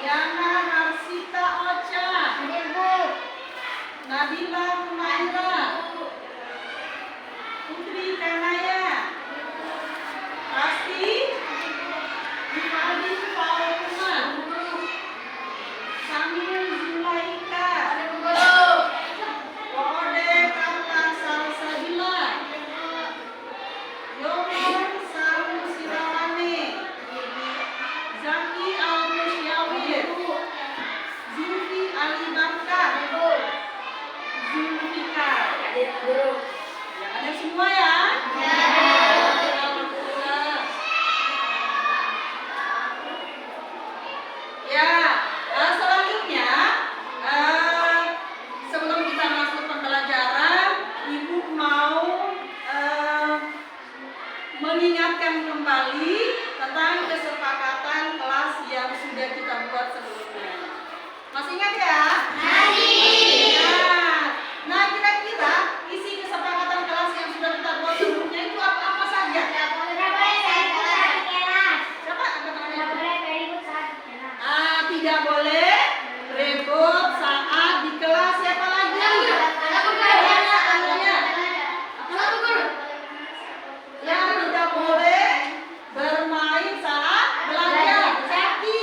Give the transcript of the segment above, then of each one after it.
Yana Harsita Ocha. Nabila Humaira. Putri Kanaya. Pasti Ivaldi Fauluma. Samir Zulaika. Wode Karta Salsabila. Yoman Saru Sirawane. Zaki Al-Musyawir. Zulfi Ali Bakar. Zulfikar. Ya, ada semua ya? Ya, selanjutnya sebelum kita masuk pembelajaran, Ibu mau mengingatkan kembali tentang kesepakatan kelas yang sudah kita buat sebelumnya. Masih ingat ya? Nah, kira-kira isi kesepakatan kelas yang sudah kita buat sebelumnya itu apa saja? Tidak boleh ribut saat di kelas. Siapa lagi? Yang tidak boleh bermain saat belajar. Zaki.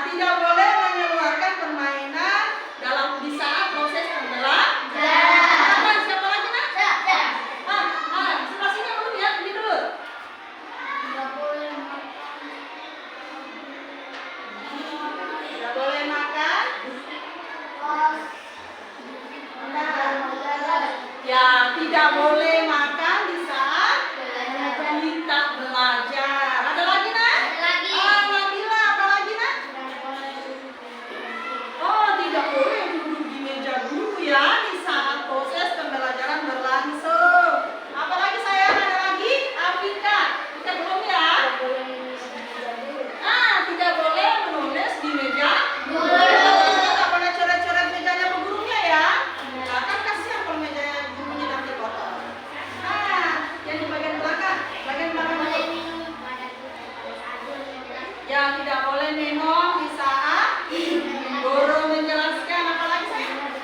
Tidak boleh mengeluarkan permainan di saat proses pembelajaran. Siapa lagi, Nak? Sebelah sini belum ya? Ini dulu. Tidak boleh makan. Ya, tidak boleh makan di saat kita belajar. Ada lagi, Nak? Nabila, apa lagi, Nak? Tidak boleh duduk di meja guru ya di saat proses pembelajaran berlangsung. Apalagi sayang, ada lagi? Afika, kita belum ya? Tidak boleh menulis di meja guru. Tidak boleh coret-coret mejanya bu gurunya ya. Kan kasihan kalau meja gurunya nanti kotor. Yang di bagian belakang dulu. Ya, tidak boleh minum di saat guru menjelaskan. Apalagi sayang?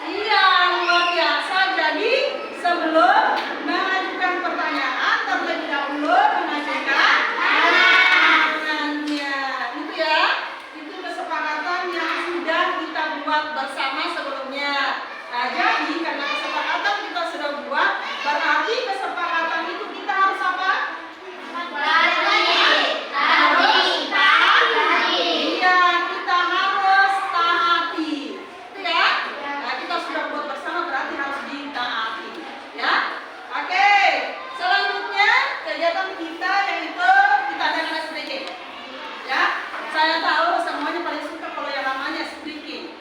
Iya, luar biasa. Jadi sebelum mengajukan pertanyaan, terlebih dahulu mengajukan pertanyaannya. Itu ya, itu kesepakatan yang sudah kita buat bersama sebelumnya. Nah, jadi karena kesepakatan kita sudah buat, berarti kesepakatan itu kita harus apa? Iya, kita harus taati. Itu ya? Nah, kita sudah buat bersama berarti harus ditaati. Ya? Oke. Selanjutnya kegiatan kita yaitu kita adakan speaking. Ya? Saya tahu semuanya paling suka kalau yang namanya speaking.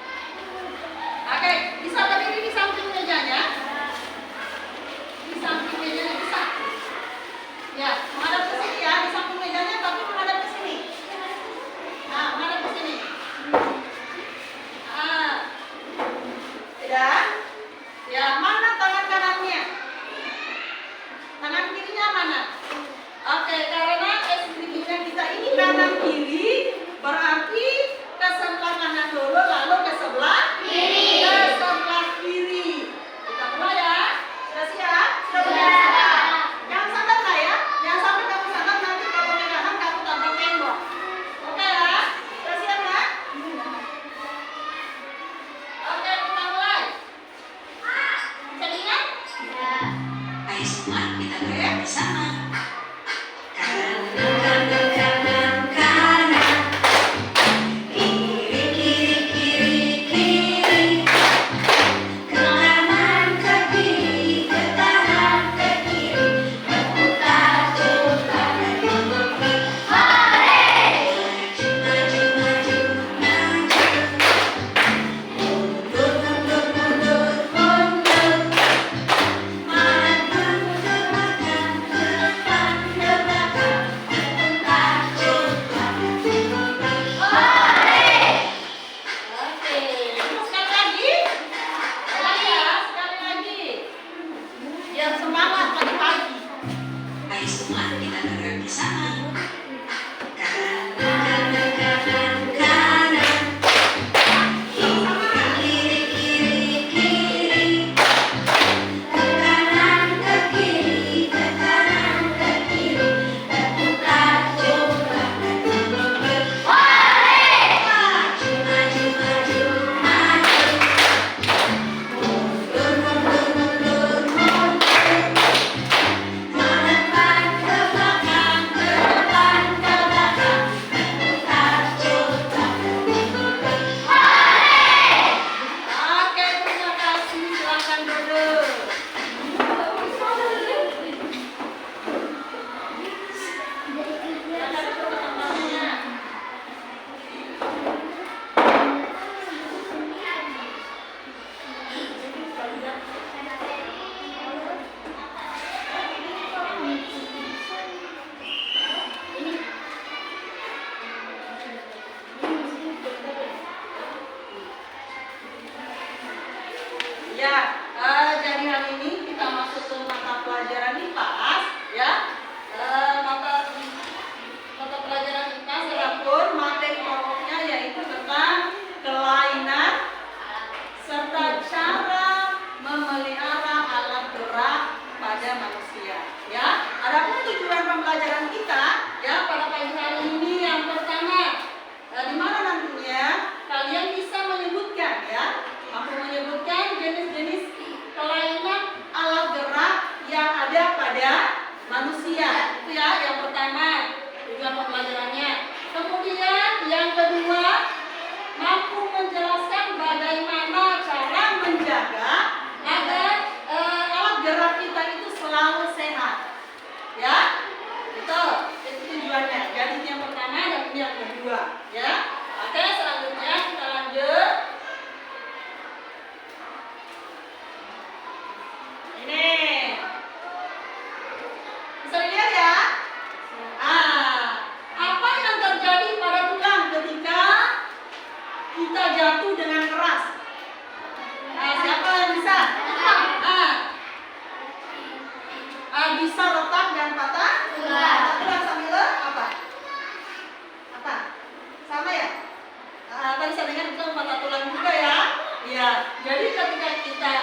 Oke, bisa berdiri di samping mejanya. Di samping mejanya bisa. Ya, menghadap ke sini ya, di samping mejanya tapi menghadap ke sini. Menghadap ke sini. Tidak? Ya, mana tangan kanannya? Tangan kirinya mana? Oke, karena speakingnya kita ini kanan kiri, berarti ke sebelah kanan dulu, lalu ke sebelah kiri. Ke sebelah kiri. Kita mulai ya. Sudah siap? Sudah. Jangan sadar lah ya. Jangan sampai kamu sadar nanti kalau pegangan kamu tabrak tembok. Oke ya? Sudah siap ya? Oke, kita mulai. Bisa diingat? Ayo semua kita berdoa bersama. Mundur, mundur, mundur, maju. semua kita gerak bersama. Kanan, kanan, kanan. Kiri, kiri, kiri. Ke kanan, ke kiri, ke kanan, ke kiri. Berputar coba dan mundur. Maju, maju, maju, maju. Mundur, mundur, mundur, mundur. Ke depan, ke belakang, ke depan, ke belakang. Berputar coba dan mundur. Oke, terima kasih. Silakan duduk. Silakan duduk ke tempatnya. Ya, jadi hari ini kita masuk ke mata pelajaran IPAS, ya. Mata pelajaran IPAS adapun materi pokoknya yaitu tentang kelainan serta cara memelihara alat gerak pada manusia, ya. Adapun tujuan pembelajaran kita, ya, pada pagi hari ini yang pertama, di mana nantinya kalian bisa menyebutkan, ya, mampu menyebutkan jenis-jenis kelainan alat gerak yang ada pada manusia. Itu ya yang pertama tujuan pembelajarannya. Kemudian yang kedua, mampu menjelaskan bagaimana cara menjaga agar alat gerak kita itu selalu sehat. Ya, itu tujuannya. Jadi ini yang pertama dan ini yang kedua, ya. Oke, selanjutnya kita lanjut. Ini bisa dilihat ya. Apa yang terjadi pada tulang ketika kita jatuh dengan keras? Siapa yang bisa? Bisa retak dan patah tulang. Tulang sambil apa? Apa? Sama ya? Tadi saya dengar itu patah tulang juga ya. Iya. Jadi ketika kita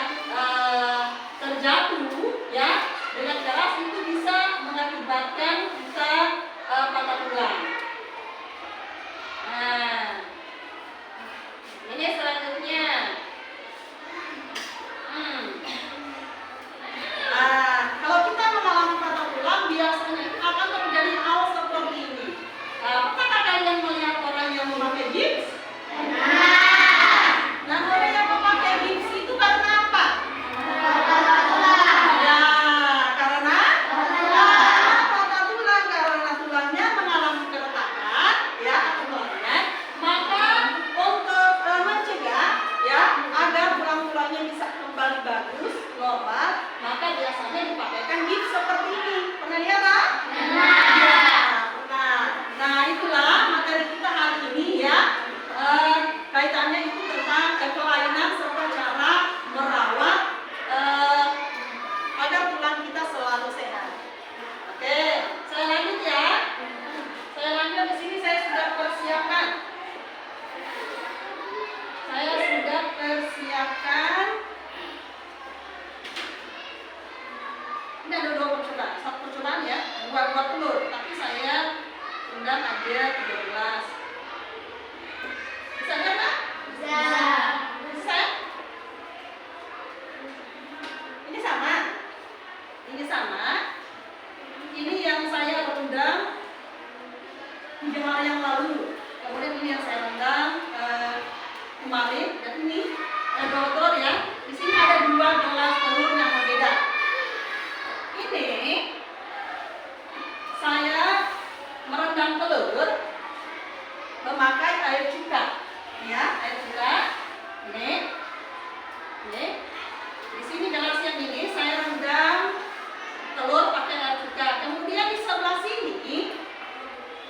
terjatuh, ya, dengan keras itu bisa mengakibatkan kita patah tulang. Nah, ini selanjutnya. Kalau kita mengalami patah tulang, biasanya itu akan terjadi hal seperti ini. Apakah kalian melihat orang yang memakai gips? Nah, orang yang memakai gips itu karena apa? Ya, karena patah tulang, karena tulangnya mengalami keretakan, ya, atau kelainan. Maka untuk mencegah, ya, agar tulang-tulangnya bisa kembali bagus, normal, maka biasanya dipakaikan gips seperti ini. Pernah lihat kan? Ya, pernah. Nah, itulah materi kita hari ini, ya. Kaitannya itu tentang kelainan serta cara merawat agar tulang kita selalu sehat. Oke, saya lanjut ya. Saya lanjut di sini saya sudah persiapkan. Ini ada 2 percobaan. Satu percobaan ya, buat telur. Tapi saya undang aja 13. Bisa nggak, Pak? Bisa. Bisa? Ini sama. Ini sama. Ini yang saya rendam 3 hari yang lalu. Kemudian ini yang saya rendam kemarin. Dan ini telur ya. Di sini ada 2 gelas telur yang berbeda. Ini saya merendam telur memakai air cuka. Ya, air cuka. Ini. Di sini gelas yang ini saya rendam telur pakai air cuka. Kemudian di sebelah sini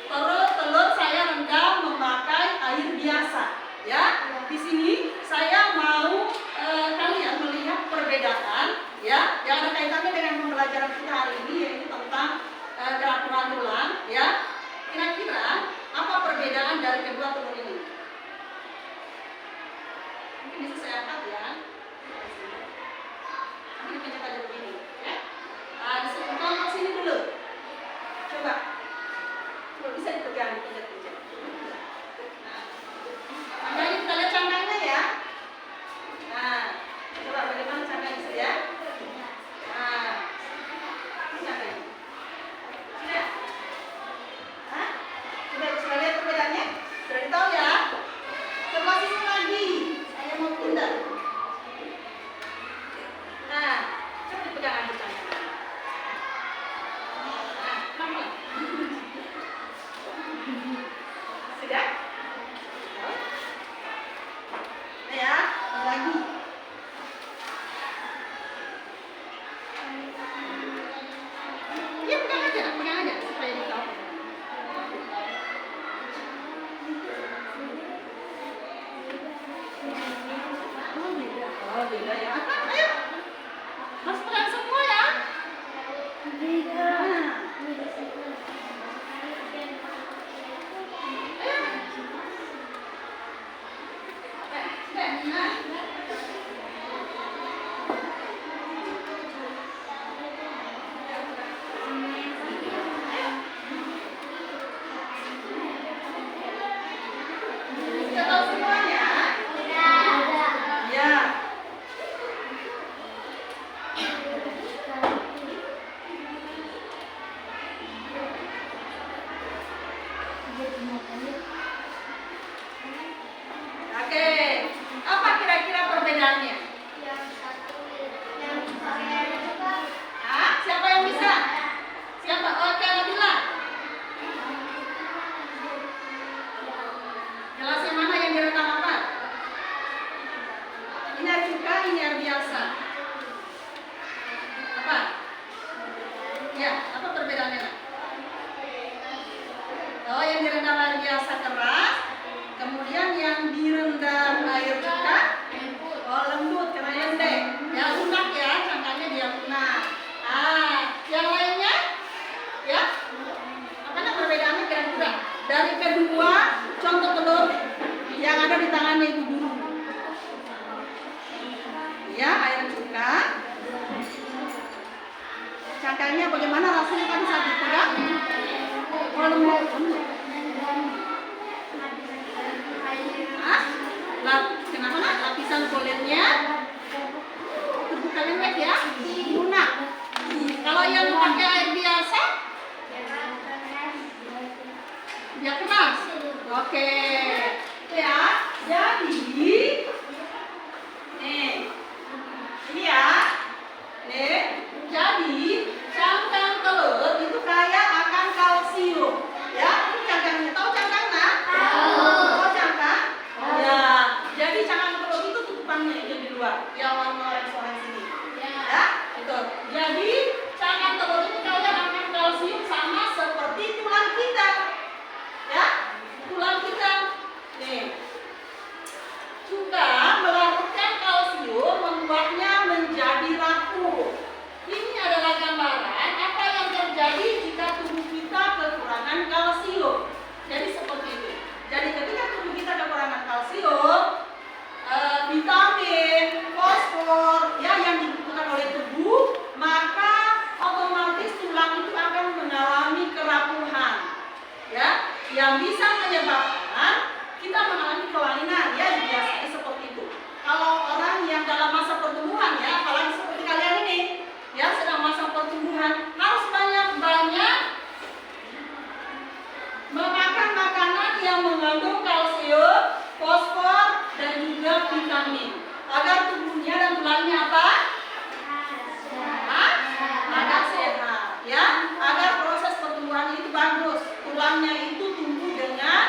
telur saya rendam memakai air biasa. Ya, di sini saya mau kalian melihat perbedaan Iya, pegang aja supaya ditahu. Oh, beda ya. Ayo. Harus pegang semua ya. Nah. Sudah tahu semuanya? Ya. Oke. Apa kira-kira perbedaannya? Ah, siapa yang bisa? Siapa? Oke, Nabila. Kelas yang mana yang direkam apa? Ini air cuka, ini air biasa. Apa? Ya, apa perbedaannya? Nak? Oh, yang direndam air biasa keras, kemudian yang direndam air cuka, oh lembut karena lembek. Ya lunak ya, cangkangnya dia lunak. Ah, yang lainnya? Ya? Apa nak perbedaannya kira-kira? Dari kedua contoh telur yang ada di tangannya ibu guru. Ya, air cuka. Cangkangnya bagaimana rasanya tadi saat dipegang? Oh, lembut. Ah? Lah, kenapa nak? Lapisan kulitnya terbuka lembek ya? Lunak. Kalau yang pakai air biasa, dia keras. Oke. Ya, jadi nih, ini ya. Nih, jadi cangkang telur itu kaya akan kalsium. Ya, ini cangkangnya. Tahu cangkang nak? Tahu cangkang? Ya, jadi cangkang telur itu tutupannya itu di luar, yang warna orange ini. Ya, itu. Jadi cangkang telur itu kaya akan kalsium sama seperti tulang kita. Ya, tulang kita. Nih, cuka melarutkan kalsium membuatnya menjadi rapuh. Ini adalah gambaran apa yang terjadi jika tubuh kita kekurangan kalsium. Jadi seperti itu. Jadi ketika tubuh kita kekurangan kalsium, vitamin, fosfor, ya yang dibutuhkan oleh tubuh, maka otomatis tulang itu akan mengalami kerapuhan. Ya, yang bisa menyebabkan kita mengalami kelainan, ya biasanya seperti itu. Kalau orang yang dalam masa pertumbuhan, ya apalagi seperti kalian ini, ya sedang masa pertumbuhan, harus banyak-banyak memakan makanan yang mengandung kalsium, fosfor, dan juga vitamin, agar tubuhnya dan tulangnya apa? Agar sehat, ya, agar proses pertumbuhan itu bagus, tulangnya itu tumbuh dengan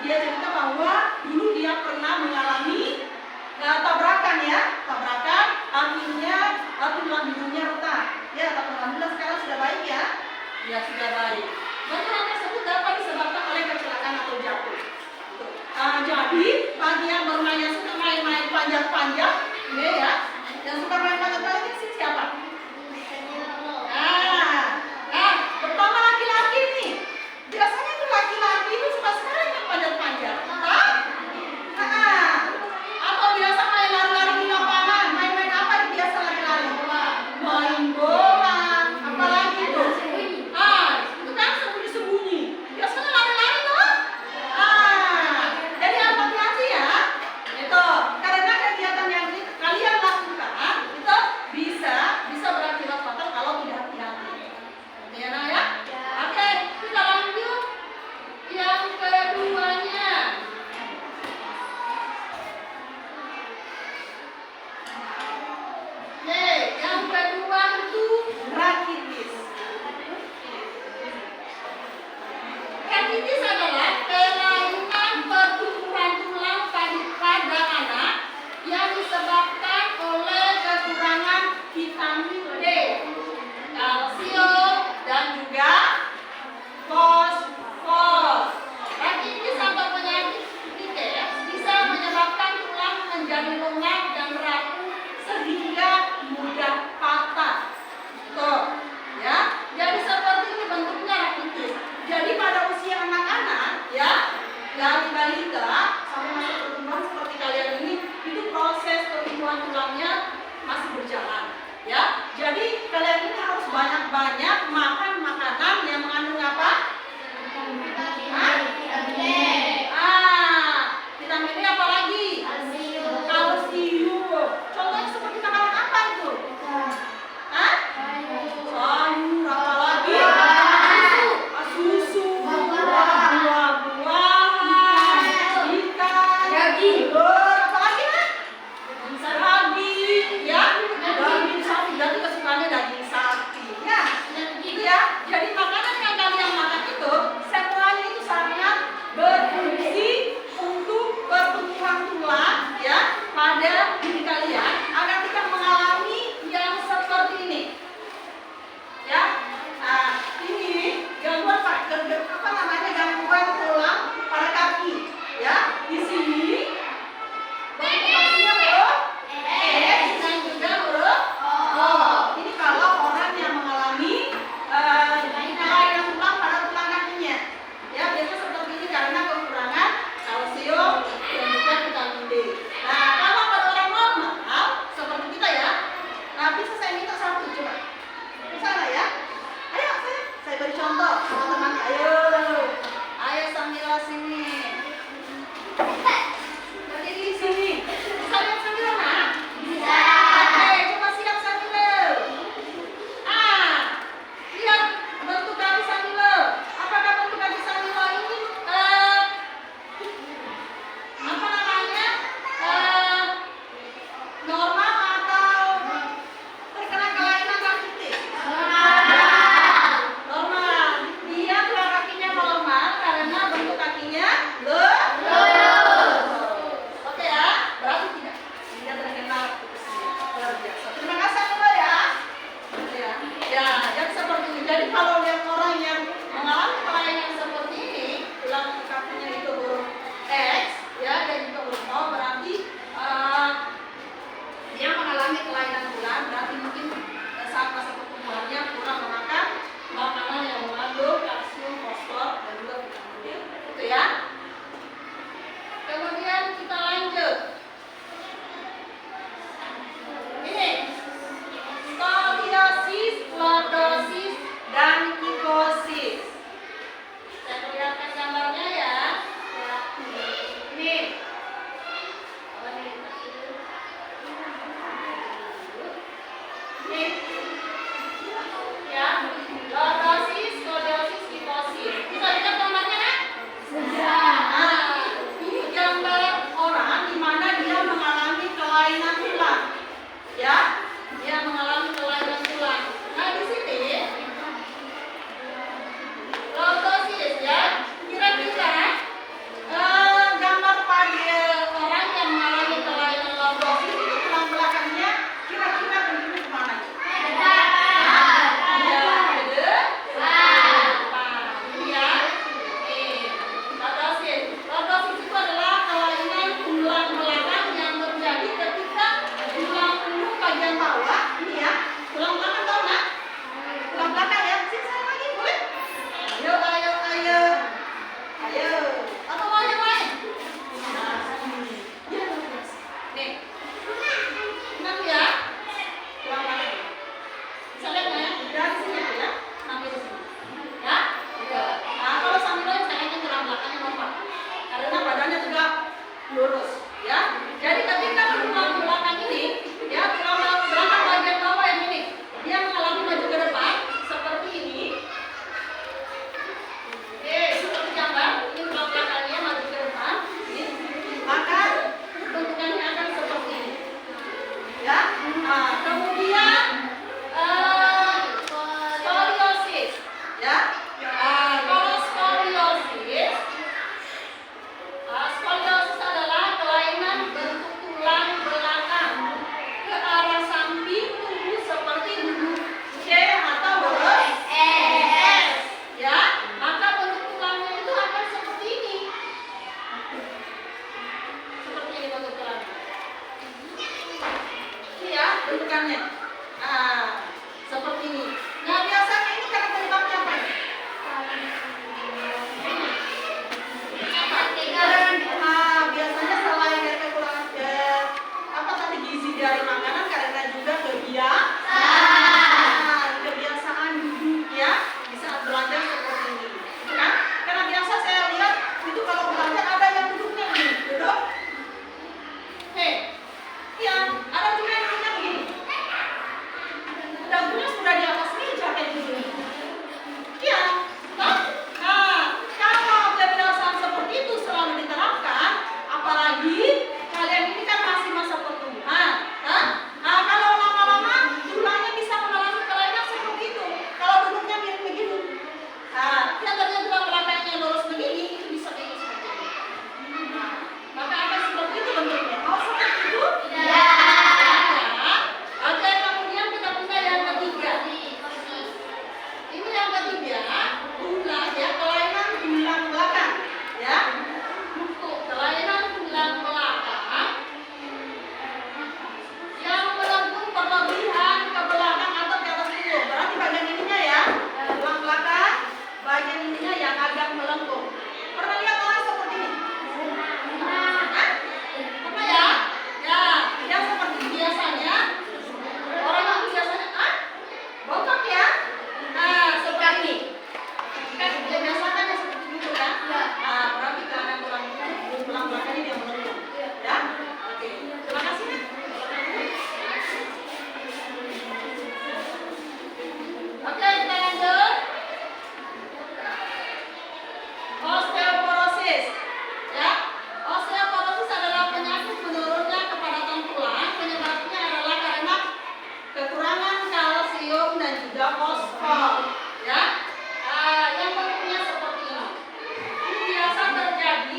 dia cerita bahwa dulu dia pernah mengalami tabrakan ya, tabrakan, akhirnya tulang hidungnya retak. Ya, tapi alhamdulillah sekarang sudah baik ya. Ya sudah baik. Benturan tersebut dapat disebabkan oleh kecelakaan atau jatuh. Jadi bagi yang bermain yang suka main-main panjang-panjang, ini ya, yang suka main panjang-panjang ini siapa? Nah, pertama laki-laki nih. Biasanya tuh laki-laki itu suka sekali yang panjang-panjang. Atau biasa main lari-lari di lapangan. Main-main apa yang biasa lari-lari? Main bola. Apalagi itu? Itu kan sembunyi-sembunyi. Biasanya lari-lari tuh. Jadi hati-hati ya. Itu karena kegiatan yang kalian lakukan itu bisa berakibat fatal kalau tidak hati-hati. Ya, nah ya. Oke, kita lanjut yang keduanya. Yang kedua itu rakitis. Rakitis adalah kelainan pertumbuhan tulang pada anak yang disebabkan oleh kekurangan vitamin D, kalsium, dan juga fosfor. Rakitis atau penyakit rickets bisa menyebabkan tulang menjadi lunak dan rapuh sehingga mudah patah. Tuh, ya. Jadi seperti ini bentuknya rakitis. Jadi pada usia anak-anak, ya,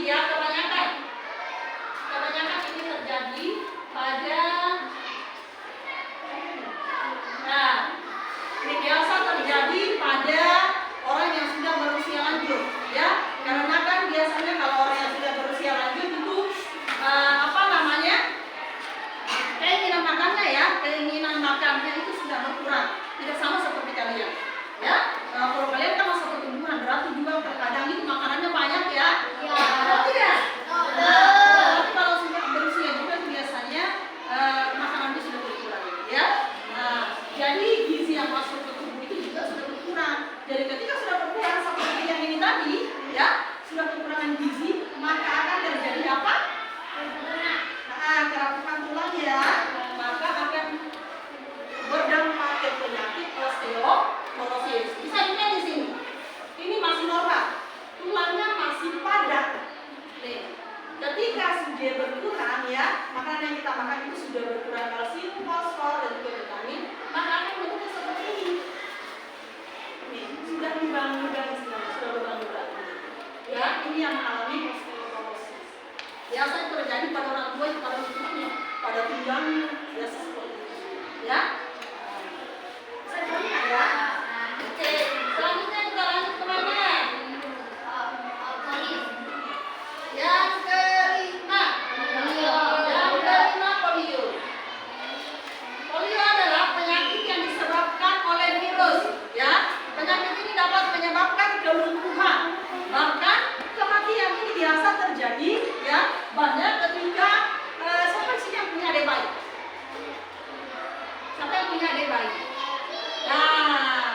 ya, kebanyakan ini terjadi pada, nah, ini biasa terjadi pada orang yang sudah berusia lanjut, ya. Karena kan biasanya kalau orang yang sudah berusia lanjut itu apa namanya, keinginan makannya itu sudah berkurang, tidak sama seperti kalian, ya. Kalau kalian kan masa pertumbuhan, berarti juga terkadang itu makanannya banyak, ya. Betul tidak? Tapi kalau sudah berusia juga itu biasanya makanannya sudah berkurang, ya. Nah, jadi gizi yang masuk ke tubuh itu juga sudah berkurang. Jadi ketika sudah berkurang seperti yang ini tadi, ya, sudah kekurangan gizi, maka akan terjadi apa? Nah, kerapuhan tulang, ya, maka akan berdampak ke penyakit osteoporosis. Bisa dilihat di sini. Ini masih normal, tulangnya masih padat. Nih, ketika sudah berkurang, ya, makanan yang kita makan itu sudah berkurang kalsium, fosfor, dan juga vitamin, maka akan bentuknya seperti ini. Nih, sudah lubang-lubang istilahnya, sudah lubang-lubang. Ya, ini yang mengalami osteoporosis. Biasanya terjadi pada orang tua itu pada lututnya, pada pinggangnya, biasa seperti itu. Ya, saya terlihat, ya. Oke, selanjutnya kita lanjut kemana? Yang kelima. Polio. Polio adalah penyakit yang disebabkan oleh virus, ya. Penyakit ini dapat menyebabkan kelumpuhan, bahkan kematian. Ini biasa terjadi, ya, banyak ketika siapa sih yang punya adik bayi? Siapa yang punya adik bayi? Nah,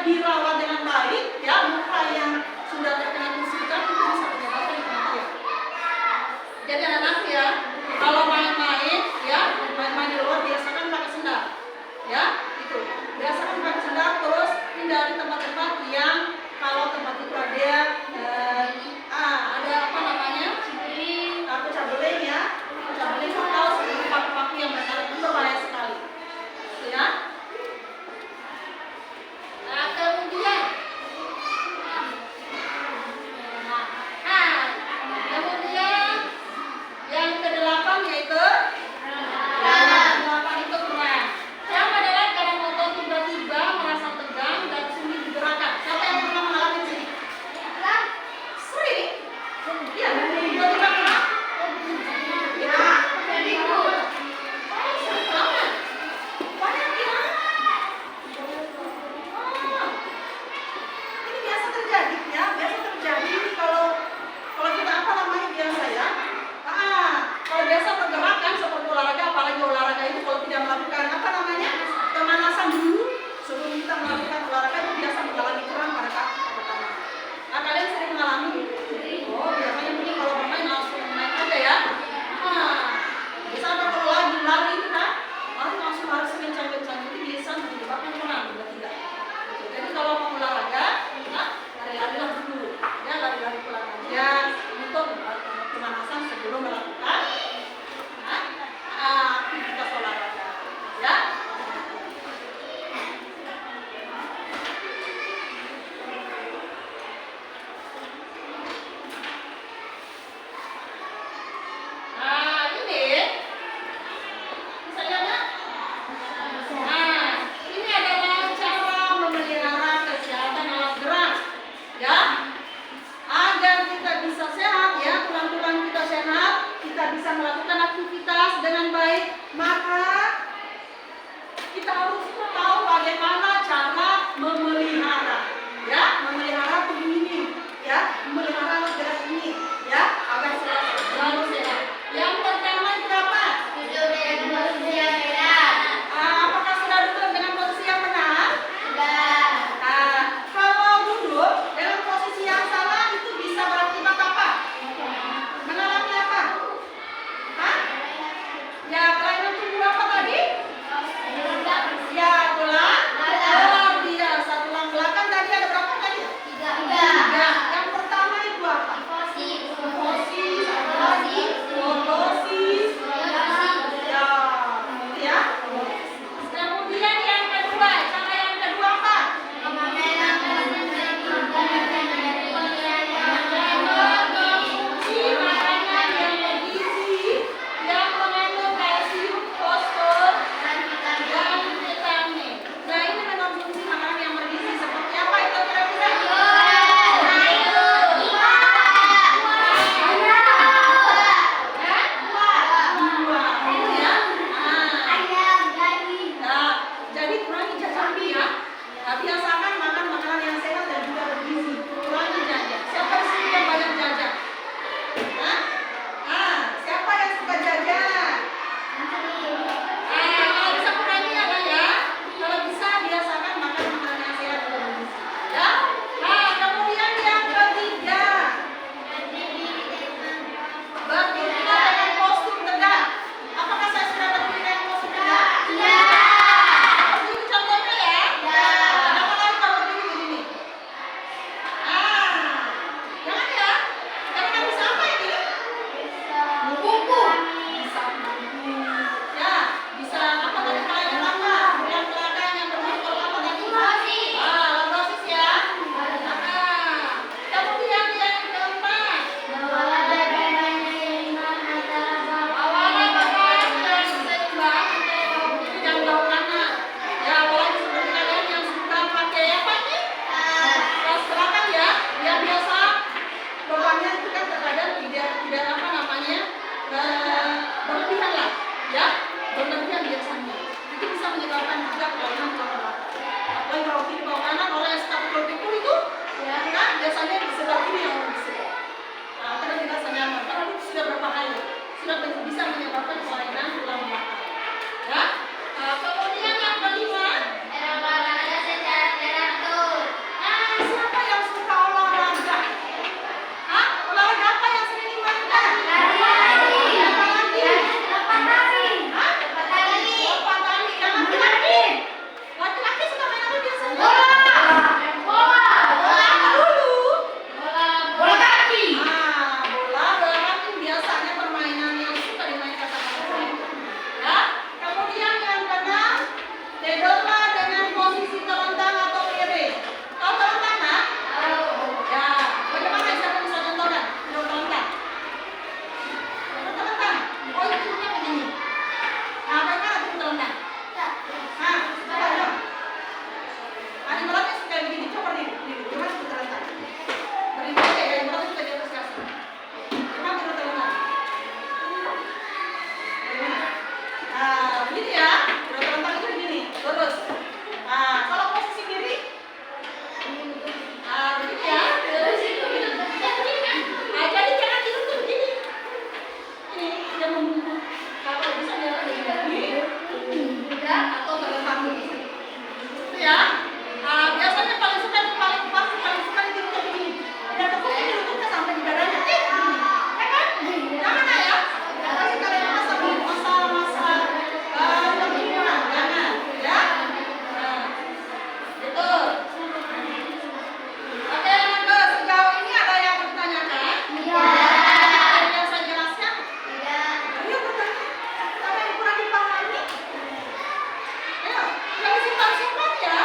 dirawat dengan baik, ya, muka yang sudah terkena tusukan itu bisa menyebabkan kematian. Jadi anak-anak ya, kalau main-main, ya, main-main di luar biasakan pakai sendal, ya, itu. Biasakan pakai sendal, terus hindari tempat-tempat yang kalau tempat itu ada apa namanya, pecah beling ya, pecah beling atau seperti paku-paku yang berbahaya sekali, gitu ya. Nah, kemudian yang kedelapan yaitu delapan itu kurang. Yang adalah kadang otot tiba-tiba merasa tegang dan sulit digerakkan. Siapa yang pernah mengalami di sini? Sering? Iya, tiba-tiba kurang? Ya, sering banget. Banyak ya. Ini biasa terjadi ya, biasa terjadi kalau kita apa namanya biasa ya. Kalau biasa pergerakan seperti olahraga, apalagi olahraga itu kalau tidak melakukan apa namanya pemanasan dulu sebelum kita melakukan olahraga itu biasa mengalami kurang pada kaki pertama. Nah, kalian sering mengalami? Oh, biasanya mungkin kalau bermain langsung main aja ya. Misalnya kalau lagi lari kita, langsung lari sekencang-kencang itu bisa menyebabkan kurang tiba-tiba. Jadi kalau mau olahraga, lari-larilah dulu, ya lari-lari pelan aja untuk pemanasan sebelum melakukan aktivitas olahraga, ya. Nah, ini bisa lihat nggak? Nah, ini adalah cara memelihara kesehatan alat gerak, ya. Agar kita bisa sehat, ya, tulang-tulang kita sehat, kita bisa melakukan aktivitas dengan baik, maka kita harus tahu bagaimana cara memelihara, ya, memelihara tubuh ini, ya, memelihara alat gerak ini, ya, agar selalu sehat. Yang pertama itu apa? Apakah sudah duduk dengan posisi yang benar? Kalau duduk dengan posisi yang salah itu bisa berakibat apa? Mengalami apa? Ya, kelainan tubuh apa tadi? Ya, tulang luar biasa. Tulang belakang tadi ada berapa tadi? 3. Yang pertama itu apa? Hipofisis, lordosis, ya, ya. Kemudian yang kedua, cara yang kedua apa? Mengkonsumsi makanan yang bergizi, yang mengandung kalsium, fosfor, dan vitamin. Nah, ini mengkonsumsi makanan yang bergizi seperti apa itu kira-kira? Buah, ya. Nah, jadi kurangi jajan ya. Nah, biasakan makan makanan yang sehat dan juga bergizi. Kurangi jajan. Siapa di sini yang banyak jajan? Siapa yang suka jajan? Kalau bisa kurangi ya. Kalau bisa biasakan makan makanan yang sehat dan bergizi. Ya. Nah, kemudian yang ketiga, berdiri dengan postur tegak. Apakah saya sudah berdiri dengan postur tegak? Seperti ini contohnya ya. Jangan lagi kalau berdiri begini. Jangan ya. Karena bisa apa ini? Bisa bungku. Ya, bisa apa tadi kelainan apa? Tulang belakang yang bermasalah apa tadi? Lordosis ya. Kemudian yang keempat, awalnya bapak sudah seimbang, jadi jangan tahu kanan. Ya, apalagi seperti kalian yang suka pakai apa ini? Kelas belakang ya, yang biasa bebannya itu kan terkadang tidak apa namanya berlebihan lah, ya, berlebihan biasanya. Itu bisa menyebabkan juga kelainan tulang belakang. Apalagi kalau kiri bawah kanan orang yang stabil pikul itu, ya kan biasanya di sebelah kiri yang lebih sedang. Karena tidak senyaman, karena itu sudah berbahaya, sudah bisa menyebabkan kelainan tulang belakang. Ya, kemudian yang kelima, ya. Biasanya paling suka itu paling pas, paling suka itu begini. Dia tekuk ini lututnya sampai di dadanya. Ya kan? Jangan ya. Tapi kalian masa pembinaan, jangan ya. Nah, itu. Oke, Mangga, sejauh ini ada yang bertanyakan? Iya. Ada yang saya jelaskan? Iya. Ayo bertanya. Ada yang kurang dipahami? Ayo, jangan simpan-simpan ya.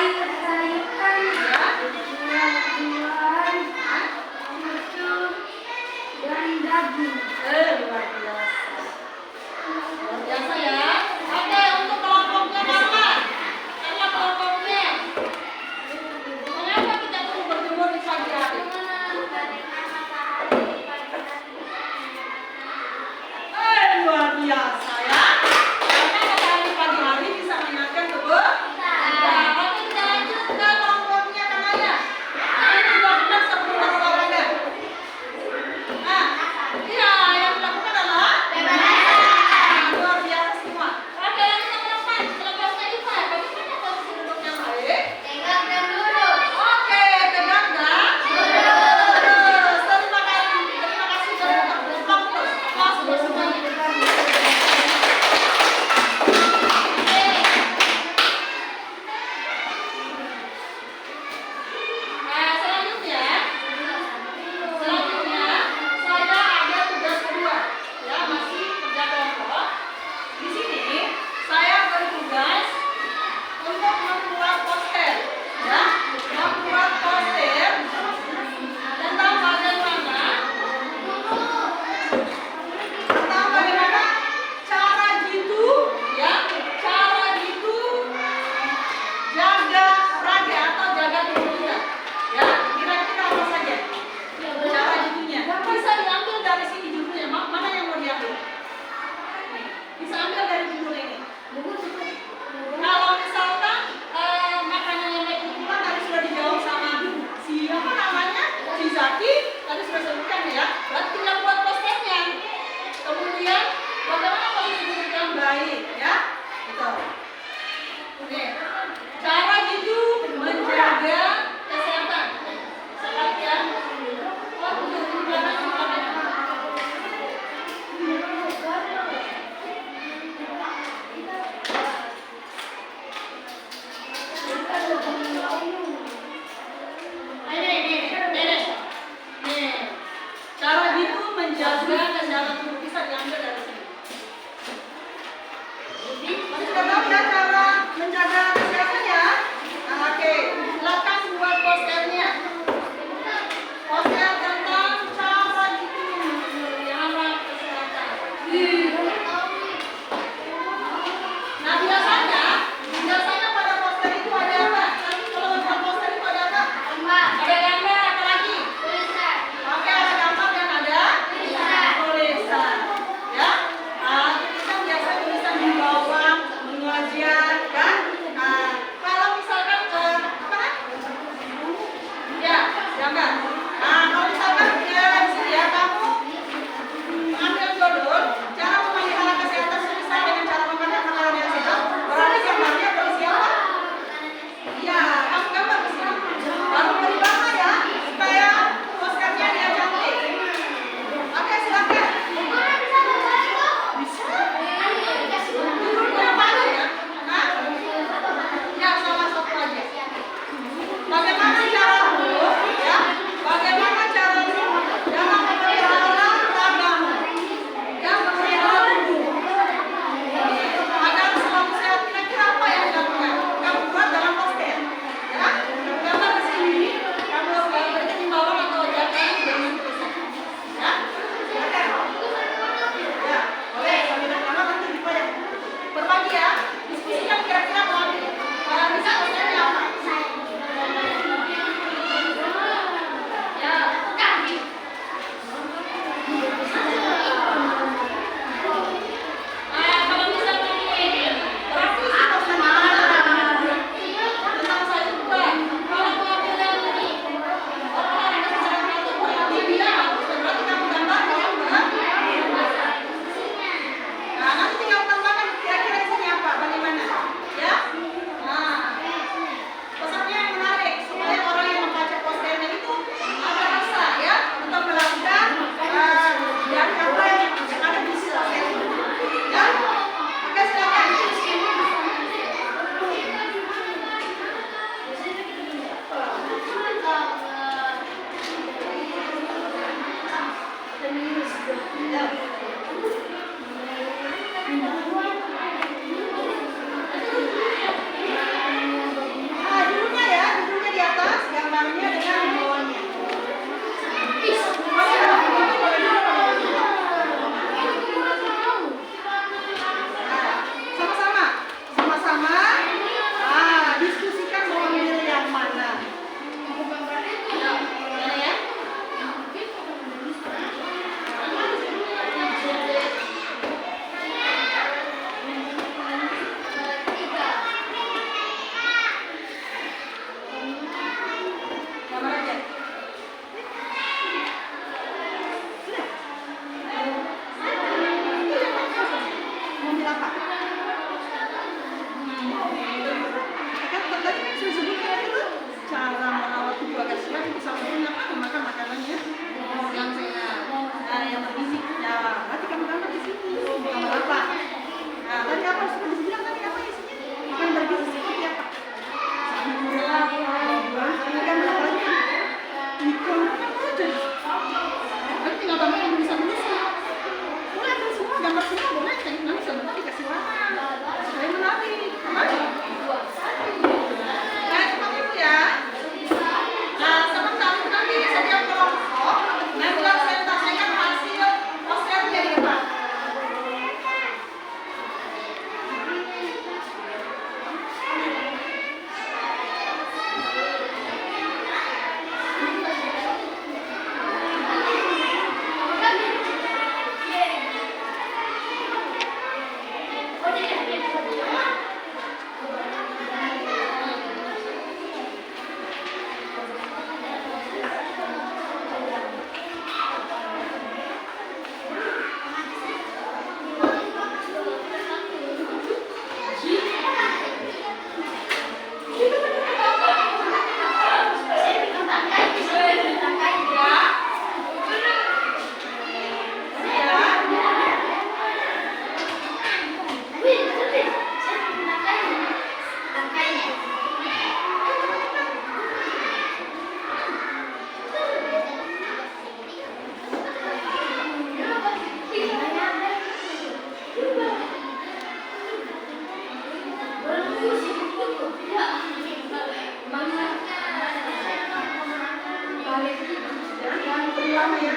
sayur-sayuran, buah-buahan, susu, dan daging. Luar biasa. Luar biasa ya. Oke, untuk kelompoknya Marlan. Karena kelompoknya. Mengapa kita perlu berjemur di pagi hari? Luar biasa ya. Karena matahari pagi hari bisa mengingatkan tubuh. Nah, oke kita lanjut ke kelompoknya Kanaya. Ini juga benar sebelum olahraga. Nah, iya. Yang pertama ya.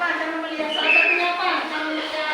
Apa cara melihat? Salah satunya apa? Cara melihat